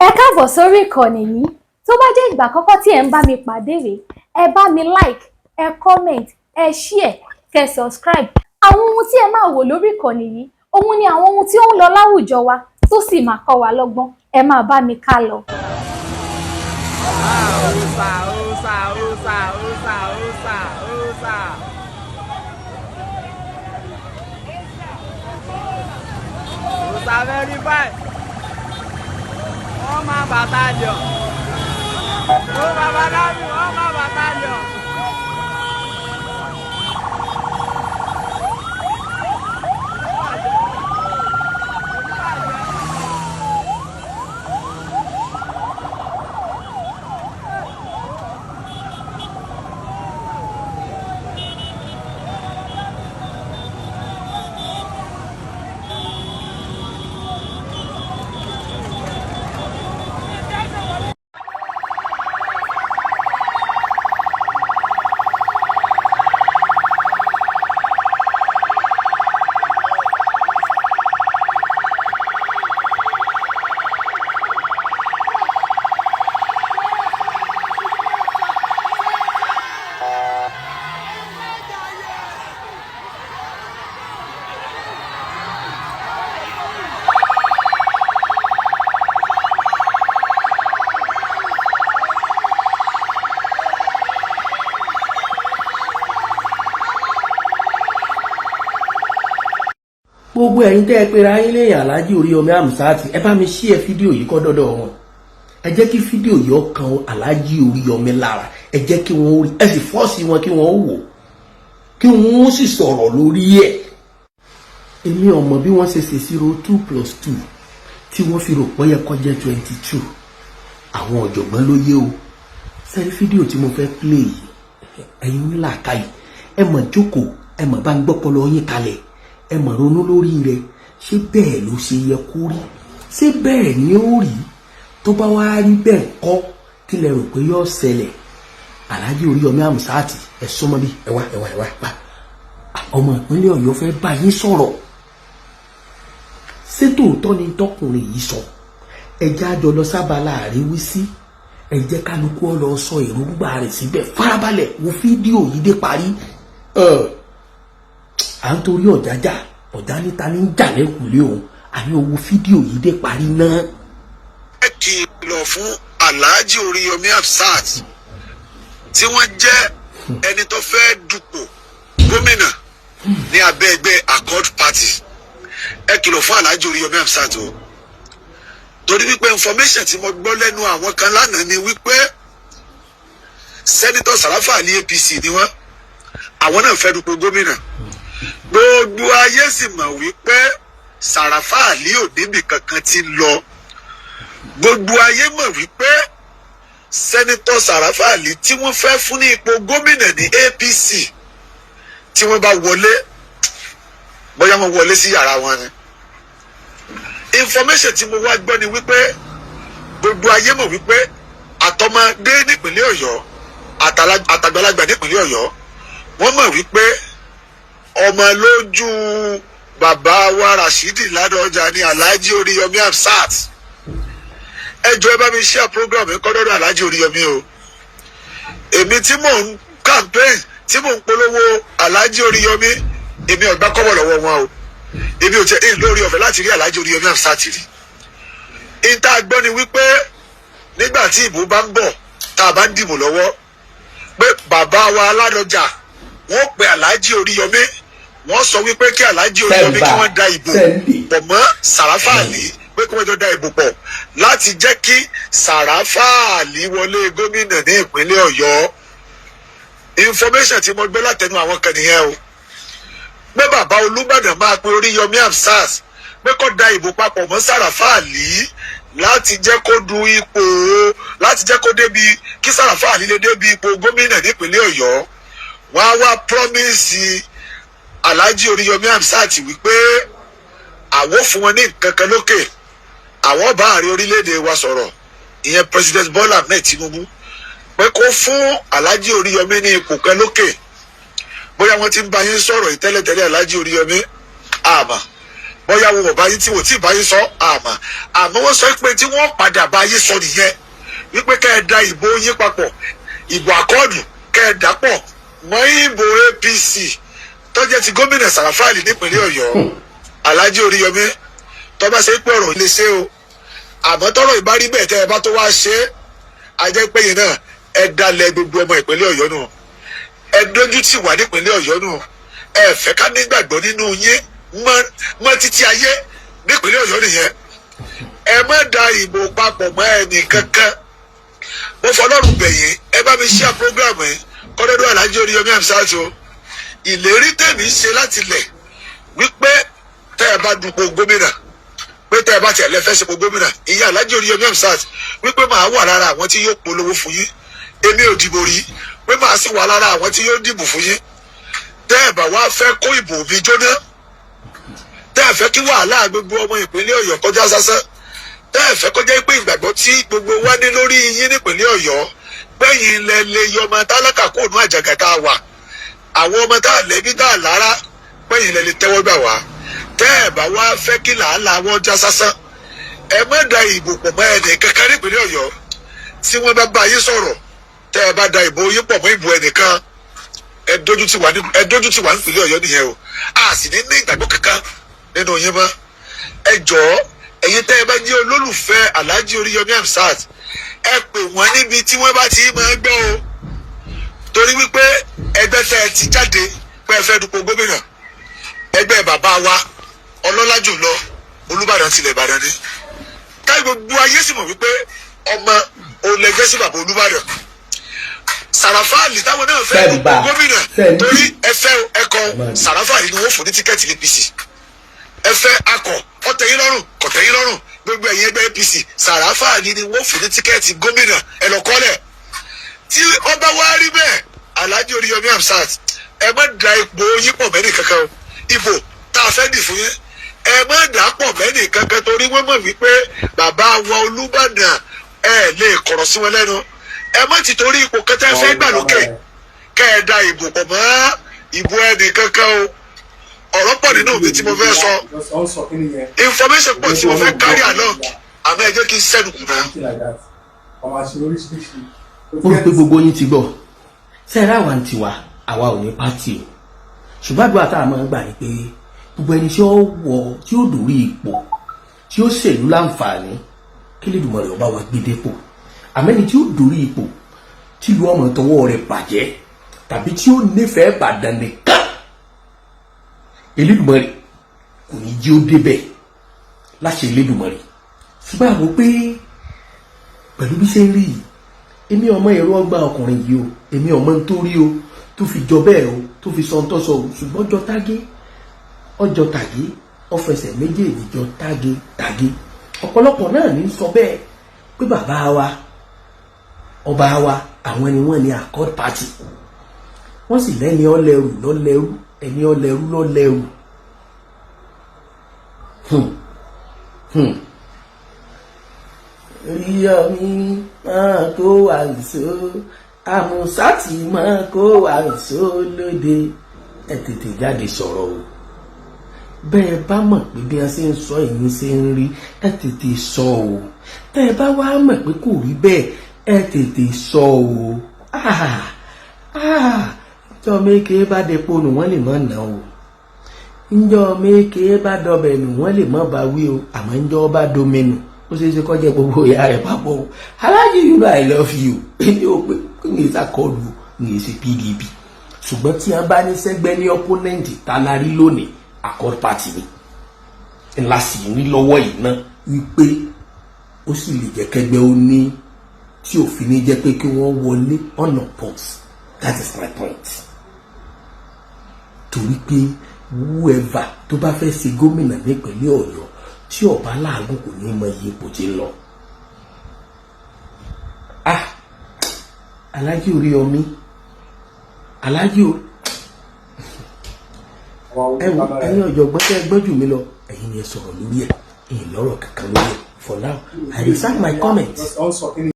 Ẹ káàbọ̀ sórí ìkànnì yìí. Tó bá jẹ́ ìgbà àkọ́kọ́ tí ẹ ń bá mi pàdé rèé, ẹ bá mi like, ẹ comment, ẹ share, kẹ́ subscribe. Àwọn ohun tí ẹ máa wò lórí ìkànnì yìí, òun ni àwọn ohun tí ó ń lọ láwùjọ wa tó sì máa kọ́ wa lọ́gbọ́n. Ẹ máa bá mi ká lọ. Very fine. Oh my battalion. Oh my battalion. Oh my battalion. Gbogbo ẹ̀yin tẹ́ ẹ pera yín lẹ́yìn Alhaji Oríyọmí Hamzat, ẹ bá mi share fídíò yìí kó dọ́dọ̀ wọn. Ẹ jẹ́ kí fídíò yìí ó kan Alhaji Oríyọmí lára. Ẹ jẹ́ kí wọ́n rí, ẹ sì fọ́ọ̀sì wọn kí wọ́n wò, kí wọ́n sì sọ̀rọ̀ lórí ẹ̀. Èmi ò mọ̀ bí wọ́n ṣe ṣèṣirò 2+2 tí wọ́n fi rò pé yẹ kó jẹ́ 22. Àwọn ọ̀jọ̀gbọ́n ló yé o. Sẹ́rí fídíò tí mo fẹ́ play yìí, ẹ̀yin ńlá káyì, ẹ mọ̀ jókòó, ẹ mọ̀ bá ń gbọ́pọlọ yín kalẹ̀. Ẹ mọ̀ ronú lórí rẹ̀, ṣé bẹ́ẹ̀ ló ṣe yẹ kó rí? Ṣé bẹ́ẹ̀ ni ó rí? Tó bá wá rí bẹ́ẹ̀ kọ́, kí lẹ rò pé yóò ṣẹlẹ̀? Alhaji Oríyọmí Hamzat, ẹ súnmọ́ bí, ẹ wá. Ọmọ ìpínlẹ̀ Ọ̀yọ́ fẹ́ bá yín sọ̀rọ̀. Ṣé tòótọ́ ni tọkùnrin yìí sọ? Ẹ jẹ́ á jọ lọ sábà láàárín wí sí. Ẹ jẹ́ kálukú ó lọ sọ èròǹgbà rẹ̀ síbẹ̀. Farabalẹ̀ wo fídíò yìí dé parí. À ń torí ọ̀já níta ní jà lẹ́kùnlé òun, àní owó fídíò yìí dé parí náà. Ẹ kìlọ̀ fún Alhaji Oríyọmí Hamzat tí wọ́n jẹ́ ẹni tó fẹ́ dupò gómìnà ní abẹ́ ẹgbẹ́ Accord Party. Ẹ kìlọ̀ fún Alhaji Oríyọmí Hamzat o, torí wípé information tí mo gbọ́ lẹ́nu àwọn kan lánàá ni wípé sẹ́nitọ̀ Sàràfà ní APC ni wọ́n, àwọn náà fẹ́ dupò gómìnà. Gbogbo ayé sì mọ̀ wípé Sàràfà ò níbi kankan tí ń lọ. Gbogbo ayé mọ̀ wípé sẹ́nitọ̀ Sàràfà tí wọ́n fẹ́ fún ní ipò gómìnà ní APC tí wọ́n bá wọlé, bóyá wọ́n wọlé sí yàrá wọn ni. Information tí mo wá gbọ́ ni wípé gbogbo ayé mọ̀ wípé àtọmọdé nípínlẹ̀ Ọ̀yọ́ àtàgbàlagbà nípínlẹ̀ Ọ̀yọ́ wọ́n mọ̀ wípé ọmọ lójú bàbá wa Rashidi Ládọjà ní Alhaji Oríyọmí Hamzat. Ẹ jọ̀ọ́ ẹ bá mi share program ẹ kọ́ dọ́dọ̀ Alhaji Oríyọmí o. Èmi tí mò ń campaign tí mò ń polówó Alhaji Oríyọmí, èmi ò gbà kọ́bọ̀ lọ́wọ́ wọn o. Èmi ò tẹ́ lórí ọ̀fẹ́ láti rí Alhaji Oríyọmí Hamzat rí. Ìta gbọ́ ni wípé nígbà tí ìbò bá ń bọ̀ tá a bá ń dìbò lọ́wọ́ pé bàbá wa Ládọjà wọ́n pe Alhaji Oríyọmí, wọ́n sọ wípé kí Alhaji Oríyọmí kí wọ́n da ìbò pọ̀ mọ́ Sàràfà pé kí wọ́n jọ da ìbò pọ̀ láti jẹ́ kí Sàràfà wọlé gómìnà ní ìpínlẹ̀ Ọ̀yọ́. Information tí mo gbé látẹnu àwọn kan nìyẹn o, pé bàbá Olúbàdàn máa pe Oríyọmí Hamzat pé kó da ìbò papọ̀ mọ́ Sàràfà láti jẹ́ kó du ipò, láti jẹ́ kó débi kí Sàràfà lè débi ipò gómìnà ní ìpínlẹ̀ Ọ̀yọ́. Wọ́n á wá promise Alhaji Oríyọmí Hamzat wípé àwọn fún wọn ní nǹkan kan lókè, àwọn bá ààrẹ orílẹ̀-èdè wa sọ̀rọ̀, ìyẹn President Bola Ahmed Tinubu, pé kó fún Alhaji Oríyọmí ní ipò kan lókè. Bóyá wọ́n ti ń bá yín sọ̀rọ̀ ìtẹ́lẹ̀tẹ́lẹ̀ Alhaji Oríyọmí àmọ́ bóyá wọn ò bá yín tí wò tí ì bá yín sọ àmọ́ wọ́n sọ pé tí wọ́n padà bá yín sọ nìyẹn wípé kẹ́ ẹ da ìbò yín papọ̀ ìbò àkọọdù kẹ́ ẹ dà pọ̀ mọ́ ìbò APC tó jẹ́ ti gómìnà Sàràfàlì nípínlẹ̀ Ọ̀yọ́ Alhaji Oríyọmí tó bá ṣe pé ọ̀rọ̀ ilé ṣe o àmọ́ tọ́rọ̀ ìbárí bẹ́ẹ̀ tẹ́ ẹ bá tó wá ṣe é ajẹ́ pé yìí náà ẹ dalẹ̀ gbogbo ọmọ ìpínlẹ̀ Ọ̀yọ́ nù ẹ dójú tì wá nípínlẹ̀ Ọ̀yọ́ nù ẹ fẹ́ ká nígbàgbọ́ nínú yín mọ́ títí ayé nípínlẹ̀ Ọ̀yọ́ nìyẹn ẹ má da ìbò papọ̀ mọ́ ẹnì kankan mo fọlọ́run bẹ̀yìn ẹ bá mi ṣíà prógráàmù yìí kọ́dọ́dọ́ Alhaji Oríyọmí Hamzat o ìlérí tèmi ṣe láti lẹ̀ wípé tẹ́ ẹ bá dupò gómìnà pé tẹ́ ẹ bá tiẹ̀ lẹ́fẹ́ ṣepò gómìnà ìyá Alhaji Oríyọmí Hamzat wípé màá wà lára àwọn tí yóò polówó fún yín èmi ò dìbò rí pé màá sì wà lára àwọn tí yóò dìbò fún yín tẹ́ ẹ bá wá fẹ́ kó ìbò mi jóná tẹ́ ẹ fẹ́ kí wàhálà gbogbo ọmọ ìpínlẹ̀ Ọ̀yọ́ kọjá sásán tẹ́ ẹ fẹ́ kọjá pé ìgbàgbọ́ tí gbogbo wa ní lórí yín nípínlẹ̀ Ọ̀yọ́ gbẹ̀yìn lẹ lè yọ ọmọ tálákà kó òun àjàgà tá a wà àwọn ọmọ tá a lẹ́bí tá a lára gbẹ̀yìn lẹ lè tẹ́wọ́ gbà wá tẹ́ ẹ bá wá fẹ́ kí làálàá wọn já sásán ẹ má da ìbò pọ̀ mọ́ ẹnì kankan nípínlẹ̀ Ọ̀yọ́ tí wọ́n bá bá yín sọ̀rọ̀ tẹ́ ẹ bá da ìbò yín pọ̀ mọ́ ìbò ẹnìkan ẹ dójú tì wá nípínlẹ̀ Ọ̀yọ́ nìyẹn o a sì ní ìgbàgbọ́ kankan nínú yín mọ́ ẹ jọ̀ọ́ ẹ̀yin tẹ́ ẹ bá jẹ́ olólùfẹ́ Alhaji Oríyọmí Hamzat ẹ pè wọ́n níbi tí wọ́n bá ti máa gbọ́ o torí wípé ẹgbẹ́ tẹ́ ẹ ti jáde pé ẹ fẹ́ dupò gómìnà ẹgbẹ́ bàbá wa ọlọ́lá jùlọ Olúbàdàn tilẹ̀ Ìbàdàn ni káyọ̀ gbogbo ayé sì mọ̀ wípé ọmọ olẹ́gbẹ́ sí bàbá Olúbàdàn Sàràfàlì táwọn náà fẹ́ dupò gómìnà torí ẹ fẹ́ ẹkọ Sàràfàlì ni wọ́n fún ní tíkẹ́ẹ̀tì APC ẹ fẹ́ akọ ọ̀tẹ̀yìn lọ́rùn kọ̀tẹ̀yìn lọ́rùn gbogbo ẹ̀yin ẹgbẹ́ APC Sàràfàlì ni wọ́n fún ní tíkẹ́ẹ̀tì gómìnà ẹ lọ kọ́lẹ̀ tí ọba wa rí bẹ́ẹ̀ Alhaji Oríyọmí Hamzat ẹ má da ipò yín pọ̀ mẹ́nì kankan o ìbò tá a fẹ́ dì fún yín ẹ má dà pọ̀ mẹ́nì kankan torí wọ́n mọ̀ wípé bàbá wa Olúbàdàn ẹ lè kọ̀rọ̀ sí wọn lẹ́nu ẹ má ti torí ipò kẹtẹ fẹ́ gbà lókè kẹ́ ẹ da ìbò pọ̀ mọ́ ìbò ẹnì kankan o ọ̀rọ̀ pọ̀ nínú mi tí mo fẹ́ sọ information pọ̀ tí mo fẹ́ carry along àmọ́ ẹ jẹ́ kí n sẹ́nu kù náà. ó rí pé gbogbo yín ti gbọ́ sẹ́ẹ̀rẹ́ àwa ń tiwa àwa ò ní pátì o ṣùgbọ́n àdúrà tá a máa ń gbà ní pé gbogbo ẹni tí ó wọ tí ó dórí ipò tí ó ṣèlú láǹfààní kí lèdùmọ̀ rẹ̀ ọba wa gbé dépò àmẹ́ni tí ó dórí ipò tí ìlú ọmọ tọwọ́ rẹ̀ bàjẹ́ tàbí tí ó nífẹ̀ẹ́ Ìbàdàn nìkan Elédùmarè kò ní jí ó débẹ̀ láṣẹ Elédùmarè ṣùgbọ́n àbò pé pẹ̀lú bí ṣe ń rí yìí èmi ọmọ ẹ̀rọ ọgbà ọkùnrin yìí o èmi ọmọ tó rí o tó fi jọ bẹ́ẹ̀ o tó fi sọ ń tọ́sọ o ṣùgbọ́n ọjọ́ tàgé ọfẹsẹ̀ méjèèjì jọ tàgé ọ̀pọ̀lọpọ̀ náà ní sọ bẹ́ẹ̀ pé bàbá wa ọba wa àwọn ẹni wọ́n ní Accord Party wọ́n sì lẹ́ni ọlẹ́rù lọ́lẹ́rù ẹni ọlẹ́rù lọ́lẹ́rù Oríyọmí máa kó àìsó àmùsátì máa kó àìsó lóde ẹ tètè jáde sọ̀rọ̀ o bẹ́ẹ̀ bá mọ̀ pé bí a ṣe ń sọ èyí ṣe ń rí ẹ tètè sọ o tẹ́ ẹ bá wá mọ̀ pé kò rí bẹ́ẹ̀ ẹ tètè sọ o jọ méke bá depo nù wọ́n lè mọ̀ nà o njọ méke bá dọbẹ̀ nù wọ́n lè mọ̀ bá wí o àmọ́ njọ bá domenu ó ṣe é ṣe kọjá gbogbo ìyá rẹ̀ papọ̀ o Alhaji you know I love you èmi ò pé ní ìsàkọlù ní ìsì PDP ṣùgbọ́n tí wọ́n bá ní sẹ́gbẹ́ ní opponent tálárí lónìí Accord Party ni ńlá sì ní lọ́wọ́ yìí náà wípé ó sì lè jẹ́ kẹgbẹ́ ó ní tí òfin ní jẹ́ pé kí wọ́n wọlé ọ̀nà pọ́s that is my point torí pé whoever tó bá fẹ́ ṣe gómìnà nípínlẹ̀ Ọ̀yọ́ tí ọba láàgùn kò ní mọ iye ipò tí ń lọ. Alhaji Oríyọmí Alhaji ẹ̀yin ọ̀jọ̀gbọ́n tẹ́ gbọ́n jù mí lọ ẹ̀yin ni ẹ sọ̀rọ̀ lórí ẹ̀ ẹ̀yin lọ́rọ̀ kankan lórí ẹ̀ for now I reserve my comments.